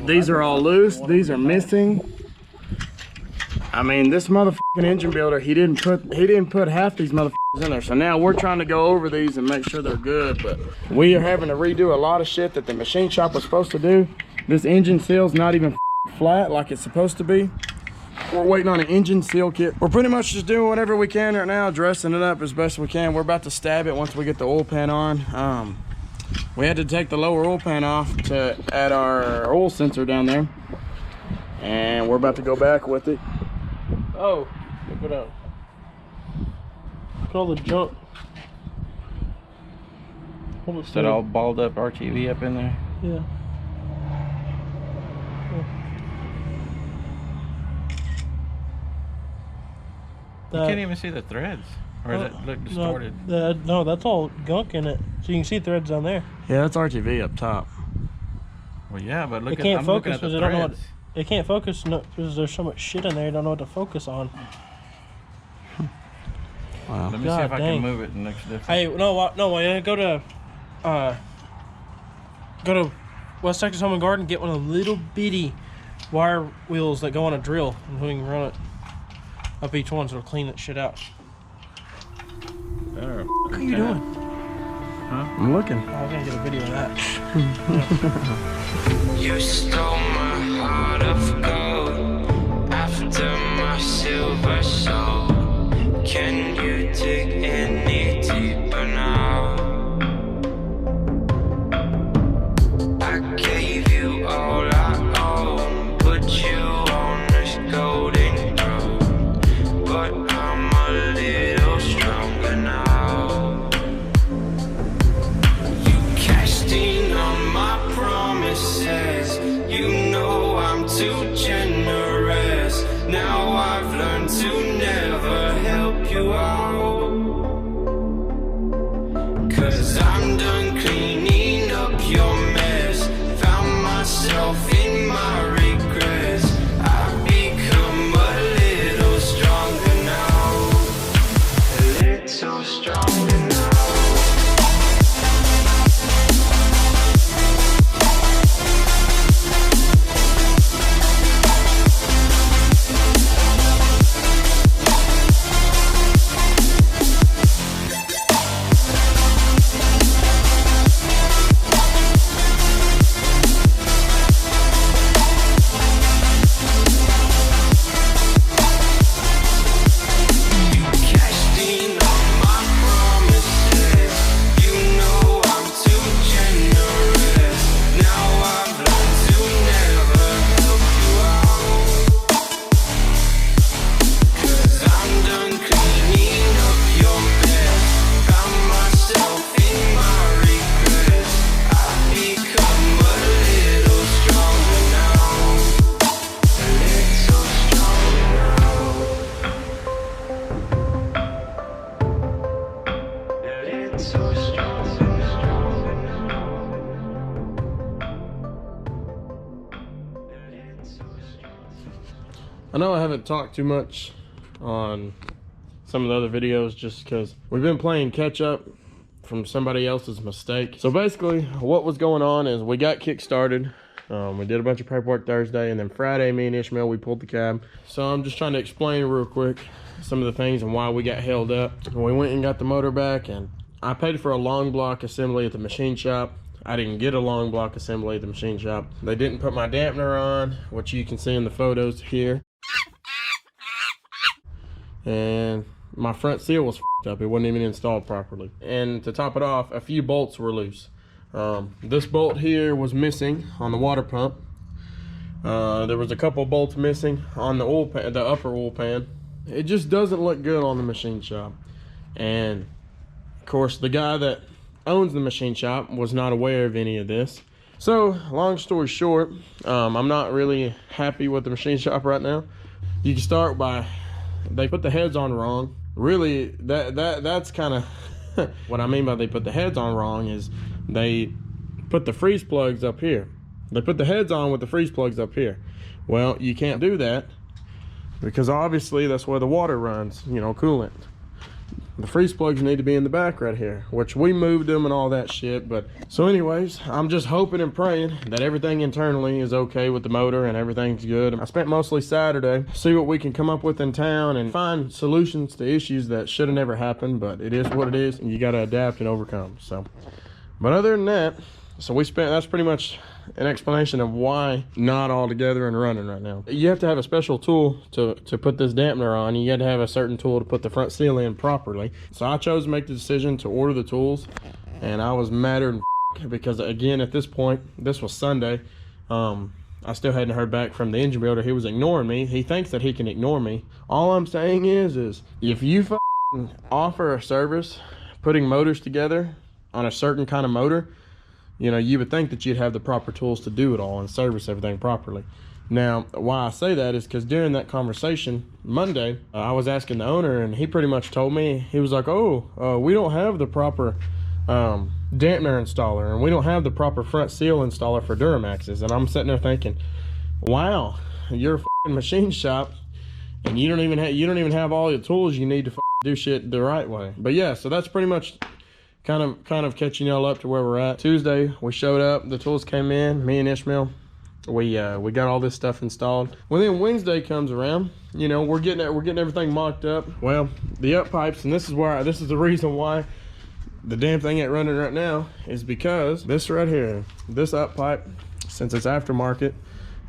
These are all loose. These are missing. I mean, this motherfucking engine builder, he didn't put half these motherfuckers in there. So now we're trying to go over these and make sure they're good, but we are having to redo a lot of shit that the machine shop was supposed to do. This engine seal's not even flat like it's supposed to be. We're waiting on an engine seal kit. We're pretty much just doing whatever we can right now, dressing it up as best we can. We're about to stab it once we get the oil pan on. We had to take the lower oil pan off to add our oil sensor down there, and we're about to go back with it. Oh, look it up. Look at all the junk. Is that all balled up RTV up in there? Yeah. You can't even see the threads. Or does it look distorted? No, that's all gunk in it. So you can see threads down there. Yeah, that's RTV up top. Well, yeah, but look it can't focus because I don't know what. It can't focus because there's so much shit in there. You don't know what to focus on. Wow. Let me see if I can move it and looks different. Hey, no, go to West Texas Home and Garden. Get one of the little bitty wire wheels that go on a drill, and we can run it up each one, so it'll clean that shit out. What are you doing? Huh? I'm looking. Oh, I gotta get a video of that. You stole my heart of gold after my silver soul. Can you dig any deeper now? I gave you all I own, put you on this golden throne, but I'm a little stronger now. You cashed in on my promises. You know I'm too generous. Now I've learned to never help you out, 'cause I'm done cleaning up your mess. Found myself in my regrets. I've become a little stronger now. A little stronger now. I know I haven't talked too much on some of the other videos just because we've been playing catch up from somebody else's mistake. So basically what was going on is we got kick started. We did a bunch of paperwork Thursday, and then Friday me and Ishmael, we pulled the cab. So I'm just trying to explain real quick some of the things and why we got held up. We went and got the motor back, and I paid for a long block assembly at the machine shop. I didn't get a long block assembly at the machine shop. They didn't put my dampener on, which you can see in the photos here. And my front seal was f***ed up. It wasn't even installed properly. And to top it off, a few bolts were loose. This bolt here was missing on the water pump. There was a couple bolts missing on the oil pan, the upper oil pan. It just doesn't look good on the machine shop. And of course, the guy that owns the machine shop was not aware of any of this. So long story short, I'm not really happy with the machine shop right now. You can start by, they put the heads on wrong. Really, that's kind of what I mean by they put the heads on wrong is they put the freeze plugs up here. They put the heads on with the freeze plugs up here. Well, you can't do that because obviously that's where the water runs, you know, coolant. the freeze plugs need to be in the back right here, which we moved them and all that shit. But so anyways, I'm just hoping and praying that everything internally is okay with the motor and everything's good. I spent mostly Saturday, see what we can come up with in town and find solutions to issues that should have never happened, but it is what it is and you got to adapt and overcome. So, but other than that, so that's pretty much an explanation of why not all together and running right now. You have to have a special tool to put this dampener on. You got to have a certain tool to put the front seal in properly. So I chose to make the decision to order the tools, and I was madder than because again, at this point, this was Sunday, I still hadn't heard back from the engine builder. He was ignoring me. He thinks that he can ignore me. All I'm saying is if you offer a service putting motors together on a certain kind of motor, you know, you would think that you'd have the proper tools to do it all and service everything properly. Now, why I say that is because during that conversation Monday, I was asking the owner, and he pretty much told me, he was like, we don't have the proper dampener installer, and we don't have the proper front seal installer for Duramaxes. And I'm sitting there thinking, wow, you're a fucking machine shop, and you don't even have all the tools you need to do shit the right way. But yeah, so that's pretty much kind of catching y'all up to where we're at. Tuesday we showed up, the tools came in, me and Ishmael, we got all this stuff installed. Well, then Wednesday comes around, you know, we're getting everything mocked up. Well, the up pipes, and this is the reason why the damn thing ain't running right now, is because this right here, this up pipe, since it's aftermarket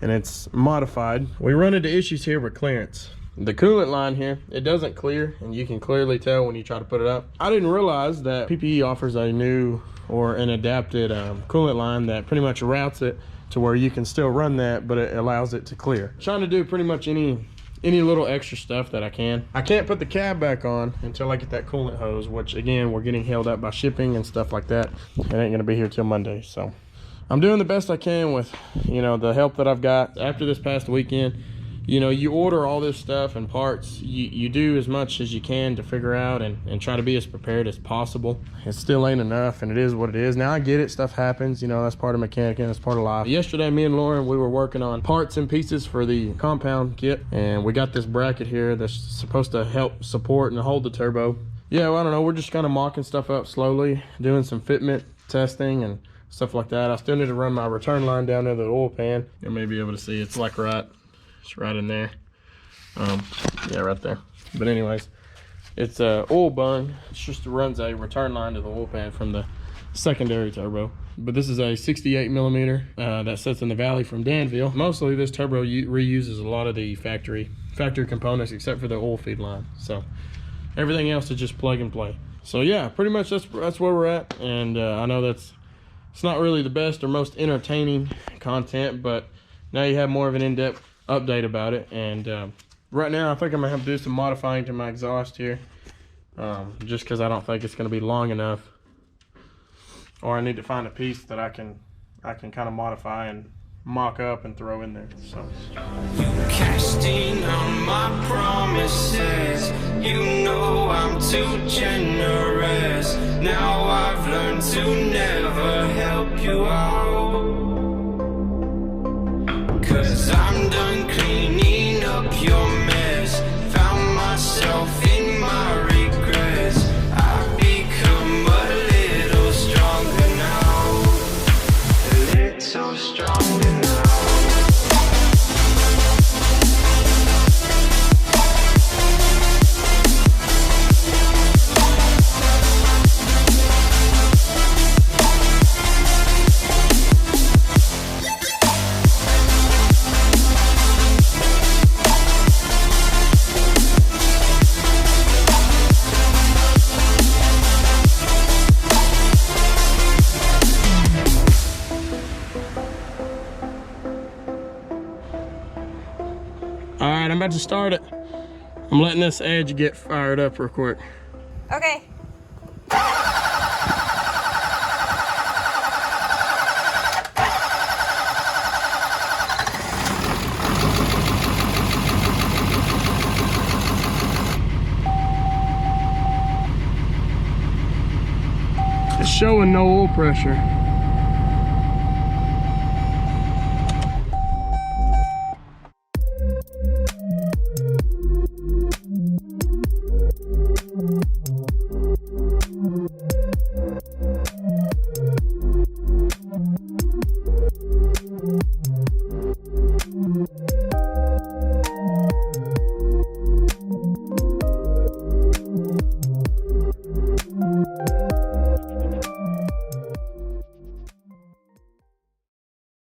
and it's modified, we run into issues here with clearance. The coolant line here, it doesn't clear, and you can clearly tell when you try to put it up. I didn't realize that PPE offers a new or an adapted coolant line that pretty much routes it to where you can still run that, but it allows it to clear. I'm trying to do pretty much any little extra stuff that I can. I can't put the cab back on until I get that coolant hose, which again, we're getting held up by shipping and stuff like that. It ain't gonna be here till Monday, so I'm doing the best I can with, you know, the help that I've got. After this past weekend, you know, you order all this stuff and parts, you do as much as you can to figure out and try to be as prepared as possible. It still ain't enough, and it is what it is. Now I get it, stuff happens, you know, that's part of mechanicing, that's part of life. Yesterday, me and Lauren, we were working on parts and pieces for the compound kit, and we got this bracket here that's supposed to help support and hold the turbo. Yeah, well, I don't know, we're just kind of mocking stuff up slowly, doing some fitment testing and stuff like that. I still need to run my return line down there to the oil pan. You may be able to see, it's like it's right in there. Yeah, right there. But anyways, it's a oil bung. It just runs a return line to the oil pan from the secondary turbo. But this is a 68 millimeter that sits in the valley from Danville. Mostly this turbo reuses a lot of the factory components except for the oil feed line. So everything else is just plug and play. So yeah, pretty much that's where we're at. And I know it's not really the best or most entertaining content, but now you have more of an in-depth update about it. And right now I think I'm gonna have to do some modifying to my exhaust here, just because I don't think it's gonna be long enough, or I need to find a piece that I can kind of modify and mock up and throw in there. So You casting on my promises, you know I'm too generous. Now I've learned to never help you out, 'cause I'm done cleaning up your mess. Found myself in my regrets. I've become a little stronger now, a little stronger now. Alright, I'm about to start it. I'm letting this edge get fired up real quick. Okay. It's showing no oil pressure.